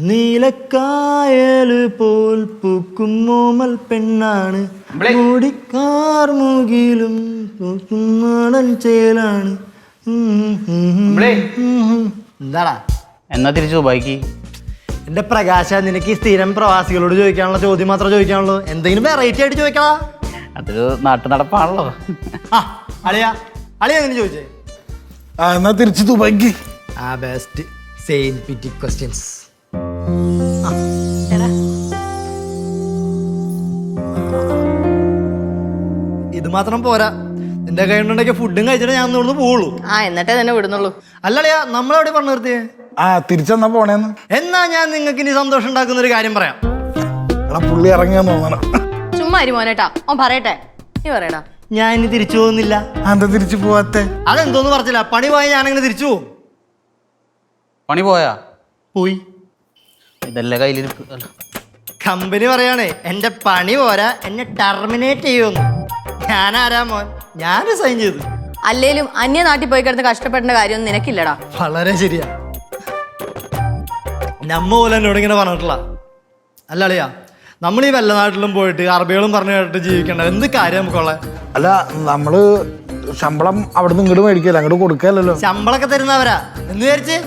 നീലക്കായല് പോൽ പൂക്കും മോമൽ പെണ്ണാണ്, മൂടിക്കാർ മുകിലും പൂക്കും ചേലാണ്. എന്താടാ എന്നാ തിരിച്ചു ദുബായിക്ക്? എന്റെ പ്രകാശ, നിനക്ക് ഈ സ്ഥിരം പ്രവാസികളോട് ചോദിക്കാനുള്ള ചോദ്യം മാത്രമേ ചോദിക്കാനുള്ളൂ. എന്തെങ്കിലും വെറൈറ്റി ആയിട്ട് ചോദിക്കണ. അതൊരു നാട്ടു നടപ്പാണല്ലോ. അളിയാ അളിയാ എങ്ങനെ ചോദിച്ചേ? എന്നാ തിരിച്ചു ദുബായിക്ക്. ബെസ്റ്റ് സെയിം പിറ്റി ക്വസ്റ്റ്യൻസ്. ഇത് മാത്രം പോരാ, നിന്റെ കൈകൊണ്ടുണ്ടാക്കിയ ഫുഡും കഴിച്ചിട്ട് ഞാൻ ഇവിടുന്ന് പോവുള്ളൂ. എന്നിട്ടേ തന്നെ വിടുന്നുള്ളൂ. അല്ലളിയാ, നമ്മളെവിടെ പറഞ്ഞു നിർത്തിയേ? തിരിച്ചെന്നാ പോണേന്ന്. എന്നാ ഞാൻ നിങ്ങൾക്ക് ഇനി സന്തോഷം ഉണ്ടാക്കുന്ന ഒരു കാര്യം പറയാം. പുള്ളി ഇറങ്ങിയാന്ന് തോന്നണം. ചുമ്മാ മോനേട്ടാ, ഓൻ പറയട്ടെ. നീ പറയടാ. ഞാൻ ഇനി തിരിച്ചു പോകുന്നില്ല. എന്താ തിരിച്ചു പോവാത്തെ? അതെന്തോന്ന് പറഞ്ഞില്ല, പണി പോയാൽ ഞാനങ്ങനെ തിരിച്ചു പോകും. പണി പോയാ? പോയി. ഇതല്ലേ കയ്യിലിരിപ്പ്. കമ്പനി പറയാണേ എന്റെ പണി പോരാ, എന്നെ ടെർമിനേറ്റ് ചെയ്യുമെന്ന്. ഞാനാരാ മോൻ? ഞാൻ സൈൻ ചെയ്തു. അല്ലേലും അന്യ നാട്ടിൽ പോയി കിടന്ന് കഷ്ടപ്പെടേണ്ട കാര്യമൊന്നും നിനക്കില്ലടാ. വളരെ ശരിയാ. നമ്മ പോലെ എന്നോട് ഇങ്ങനെ പറഞ്ഞിട്ടില്ല. അല്ല അളിയാ, നമ്മൾ ഈ വല്ല നാട്ടിലും പോയിട്ട് അറബികളും പറഞ്ഞു കേട്ടിട്ട് ജീവിക്കണ്ട എന്ത് കാര്യം നമുക്കുള്ള? അല്ല, നമ്മള് ശമ്പളം അവിടുന്ന് ഇങ്ങോട്ട് മേടിക്കല്ല, അങ്ങോട്ട് കൊടുക്കല്ലോ. ശമ്പളമൊക്കെ തരുന്നവരാ എന്ന് വിചാരിച്ച്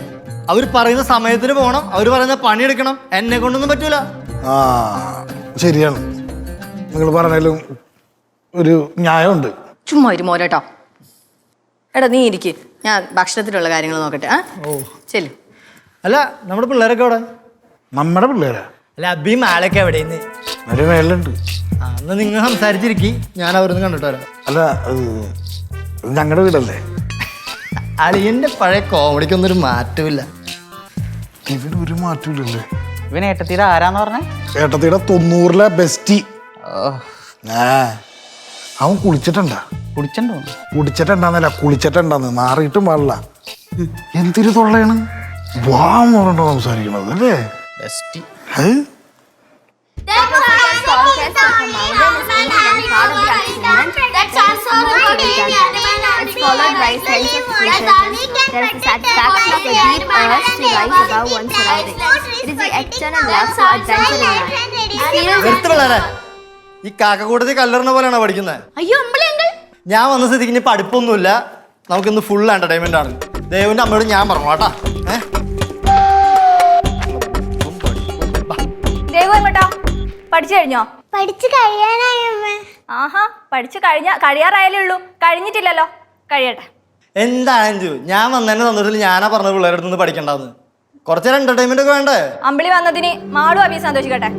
അവർ പറയുന്ന സമയത്തിന് പോകണം, അവർ പറയുന്ന പണിയെടുക്കണം. എന്നെ കൊണ്ടൊന്നും പറ്റൂല. ശരിയാണ്, നിങ്ങൾ പറഞ്ഞാലും ഒരു ന്യായമുണ്ട്. ചുമ്മാ മോനേട്ടാ. എടാ നീ ഇരിക്ക്, ഞാൻ ഭക്ഷണത്തിലുള്ള കാര്യങ്ങൾ നോക്കട്ടെ. ശരി. അല്ല, നമ്മുടെ പിള്ളേരൊക്കെ അവിടെ? നമ്മുടെ പിള്ളേരാ? അല്ല, അബിയും ആളൊക്കെ എവിടെയെന്ന്? ഒരു മേലുണ്ട്. എന്നാ നിങ്ങൾ സംസാരിച്ചിരിക്കും, ഞാൻ അവരൊന്ന് കണ്ടിട്ട് വരാം. അല്ല, ഞങ്ങളുടെ വീടല്ലേ? അളിയന്റെ പഴയ കോമഡിക്കൊന്നും ഒരു മാറ്റമില്ല. ഇവനൊരു മാറ്റമില്ലല്ലേ? ഇവൻ ഏട്ടത്തീരെ ആരാന്ന് പറഞ്ഞേ? ഏട്ടത്തിയുടെ 90-ലെ ബെസ്റ്റി. അവൻ കുളിച്ചിട്ടുണ്ടാ? കുടിച്ചിട്ടുണ്ടാന്നല്ല, കുളിച്ചിട്ടുണ്ടാന്ന്. മാറിയിട്ടും പാടില്ല. എന്തൊരു തൊള്ളയാണ് വാ മോറണ്ടോ സംസാരിക്കണത് അല്ലേ? Bestie. It's followed by a sense of freedom. There is the satisfaction of a deep urge to rise above one's surroundings. It is the eternal love for adventure in life. ഈ കാക്കക്കൂട്ടത്തിൽ കല്ലറിന പോലെയാണോ പഠിക്കുന്നത്? അയ്യോ, ഞാൻ വന്ന സ്ഥിതിക്ക് ഇനി പഠിപ്പൊന്നുമില്ല, നമുക്കിന്ന് ഫുൾ എന്റർടൈൻമെന്റ് ആണ്. ദേവന്റെ അമ്മയോട് ഞാൻ പറഞ്ഞു കേട്ടാ. പഠിച്ചു കഴിഞ്ഞോ? പഠിച്ചു കഴിയാനായി. ആഹാ, പഠിച്ചു കഴിയാറായാലേ ഉള്ളൂ, കഴിഞ്ഞിട്ടില്ലല്ലോ. കഴിയട്ടെ. എന്താണ് ഞാൻ വന്നതിന്റെ സന്തോഷത്തിൽ ഞാനാ പറഞ്ഞത് പിള്ളേരുടെ അടുത്ത് പഠിക്കണ്ടെന്ന്. കുറച്ചേരം എന്റർടൈൻമെന്റ് ഒക്കെ വേണ്ടേ? അമ്പിളി വന്നതിന് മാളും അബി സന്തോഷിക്കട്ടെ.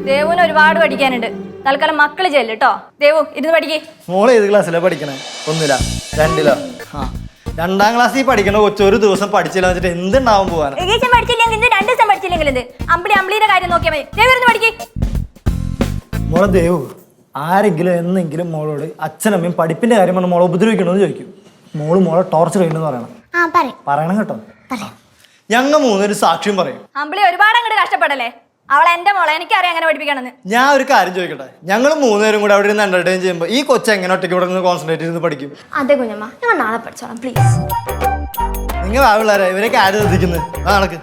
ദേവുന് ഒരുപാട് പഠിക്കാനുണ്ട്. തൽക്കാലം മക്കള് ചെല്ലു കേട്ടോ. ദേവു ഇരുന്ന് പഠിക്കേ. മോള് ഏത് ക്ലാസ്സിലാ പഠിക്കണേ? 1-ലാ 2-ലാ? 2ാം ക്ലാസ്സിൽ പഠിക്കണ കൊച്ചു ഒരു ദിവസം പഠിച്ചില്ല വെച്ചിട്ട് എന്തുണ്ടാവാൻ പോവാൻ? പഠിച്ചില്ലെങ്കിൽ 2 ദിവസം പഠിച്ചില്ലെങ്കിൽ എന്ത്? അമ്പിളിയുടെ കാര്യം നോക്കിയാൽ മതി. ദേവു ഇരുന്ന് പഠിക്കേ. മോളെ ദേവു, ആരെങ്കിലും എന്നെങ്കിലും മോളോട് അച്ഛനമ്മയും പഠിപ്പിന്റെ കാര്യം പറഞ്ഞ് മോളെ ഉപദ്രവിക്കണമെന്ന് ചോദിക്കും. മോളെ ടോർച്ചർ ചെയ്യണമെന്ന് പറയണം. പറയണം കേട്ടോ. ഞങ്ങൾ 3 സാക്ഷ്യം പറയും. അമ്പിളി ഒരുപാട് അങ്ങോട്ട് കഷ്ടപ്പെടല്ലേ. അവളെ എന്റെ മോളെ, എനിക്കറിയാം അങ്ങനെ പഠിപ്പിക്കണമെന്ന്. ഞാൻ ഒരു കാര്യം ചോദിക്കട്ടെ, ഞങ്ങൾ 3 പേരും കൂടെ അവിടെ ഇരുന്ന് എന്റർടൈൻ ചെയ്യുമ്പോൾ ഈ കൊച്ചു എങ്ങനെ ഒറ്റയ്ക്ക് ഇവിടെ നിന്ന് കോൺസെൻട്രേറ്റ് ചെയ്ത് പഠിക്കും? അതെ കുഞ്ഞമ്മ, ഞങ്ങൾ നാളെ പഠിച്ചോളാം പ്ലീസ്. നിങ്ങൾ ആ പിള്ളേരെ ഇവരൊക്കെ ആര് ശ്രദ്ധിക്കുന്നത്? നടക്ക്.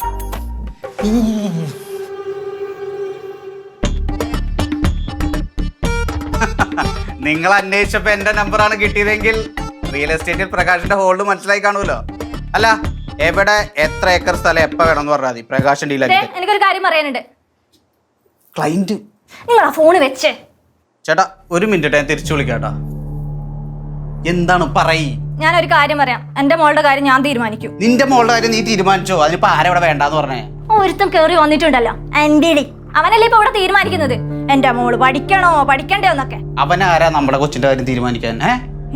നിങ്ങൾ അന്വേഷിച്ചപ്പോ എന്റെ നമ്പറാണ് കിട്ടിയതെങ്കിൽ റിയൽ എസ്റ്റേറ്റിൽ പ്രകാശിന്റെ ഹോൾഡ് മനസ്സിലായി കാണുമല്ലോ. അല്ല, എവിടെ എത്ര ഏക്കർ സ്ഥലം എപ്പോ വേണമെന്ന് പറഞ്ഞാൽ മതി, പ്രകാശൻ ഡീലാക്കി. എനിക്കൊരു കാര്യം പറയാനുണ്ട്. ക്ലൈന്റ് നിങ്ങൾ ആ ഫോണ് വെച്ചേ. ചേട്ടാ ഒരു മിനിറ്റ്, ഞാൻ തിരിച്ചു വിളിക്കാട്ടാ. എന്താണ് പറയ്. ഞാനൊരു കാര്യം പറയാം. എന്റെ മോളുടെ കാര്യം ഞാൻ തീരുമാനിക്കും. നിന്റെ മോളുടെ കാര്യം നീ തീരുമാനിച്ചോ? അതിനിപ്പോ ആരെവിടെ വേണ്ടാന്ന് പറഞ്ഞേ? ഒരുത്തം കേറി വന്നിട്ടുണ്ടല്ലോ, അവനല്ലേ ഇപ്പൊ ഇവിടെ തീരുമാനിക്കുന്നത് എന്റെ മോള് പഠിക്കണോ പഠിക്കണ്ടോ എന്നൊക്കെ. അവനാരാ നമ്മുടെ കൊച്ചിന്റെ കാര്യം തീരുമാനിക്കാൻ?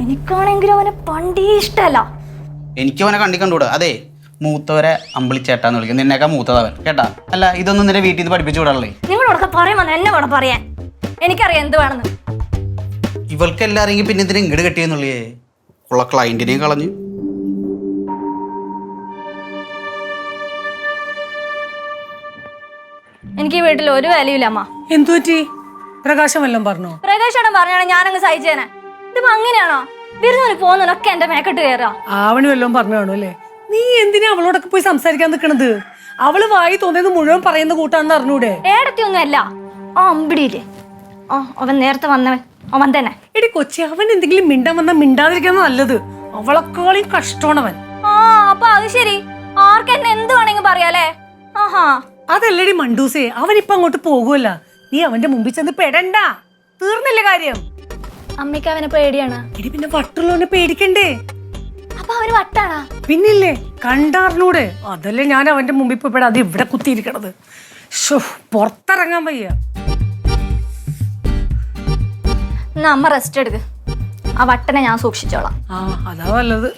എനിക്കാണെങ്കിലും അവനെ പണ്ടേ ഇഷ്ടല്ല. എനിക്ക് അവനെ കണ്ടിക്കണ്ടൂടെ? അതെ, മൂത്തവരെ അമ്പിളിച്ചേട്ടാന്ന് വിളിക്കും. നിന്നേക്കാ മൂത്തതവൻ കേട്ടാ. അല്ല, ഇതൊന്നും നിന്റെ വീട്ടിൽ നിന്ന് പഠിപ്പിച്ചു വിടാളേ. നിങ്ങളോടൊക്കെ പറയുമ്പോ എന്നെ വേണം പറയാൻ. എനിക്കറിയാം എന്ത് വേണമെന്ന്. ഇവൾക്ക് എല്ലാരെങ്കിൽ പിന്നെ ഇതിന് ഇങ്ങോട്ട് കെട്ടിയെന്നുള്ളേ. ഉള്ള ക്ലൈന്റിനെയും കളഞ്ഞു. എനിക്ക് ഈ വീട്ടിൽ ഒരു വിലയില്ല അമ്മ. എന്തു പറ്റി? പ്രകാശം വല്ലതും പറഞ്ഞോ? പ്രകാശോടും പറഞ്ഞാണ് ഞാനങ്ങ് സഹിച്ചേനെ. ഇതിപ്പോ അങ്ങനെയാണോ? വിരുന്നൊരു പോകുന്നതിനൊക്കെ എന്റെ മേക്കെട്ട് കയറാ. ആവണി വല്ലതും പറഞ്ഞു കാണും അല്ലേ? നീ എന്തിനാ അവളോടൊക്കെ പോയി സംസാരിക്കാൻ നിൽക്കണത്? അവള് വായി തോന്നിയത് മുഴുവൻ പറയുന്ന കൂട്ടാണെന്ന് അറിഞ്ഞൂടെ? ഏടത്തിയൊന്നും അല്ല. ആ അമ്പിടിയില്ലേ, ആ അവൻ നേരത്തെ വന്നവൻ, അവൻ തന്നെ. എടി കൊച്ചി, അവൻ എന്തെങ്കിലും മിണ്ടാൻ വന്നാ മിണ്ടാതിരിക്കുന്ന നല്ലത്. അവളെക്കാളും കഷ്ടമാണവൻ. ആ അപ്പൊ അത് ശരി, ആർക്കെന്നെ എന്ത് വേണമെങ്കിൽ പറയാലേ. ആഹാ, അതല്ലടി മണ്ടൂസേ, അവൻ ഇപ്പൊ അങ്ങോട്ട് പോകുമല്ല. നീ അവന്റെ മുമ്പിൽ ചെന്ന് പെടണ്ട. തീർന്നില്ല കാര്യം. അമ്മയ്ക്ക് അവനെ പേടിയാണ്. എടി പിന്നെ വട്ടുള്ളവനെ പേടിക്കണ്ടേ? അപ്പൊ അവന് വട്ടാണാ? പിന്നില്ലേ, കണ്ടറിഞ്ഞൂടെ? അതല്ലേ ഞാൻ അവന്റെ മുമ്പിൽ പോയി പെടാ. അത് ഇവിടെ കുത്തിയിരിക്കണത്. പുറത്തിറങ്ങാൻ വയ്യ. എന്നാ അമ്മ റെസ്റ്റ് എടുക്ക്. ആ വട്ടനെ ഞാൻ സൂക്ഷിച്ചോളാം. ആ അതാ നല്ലത്.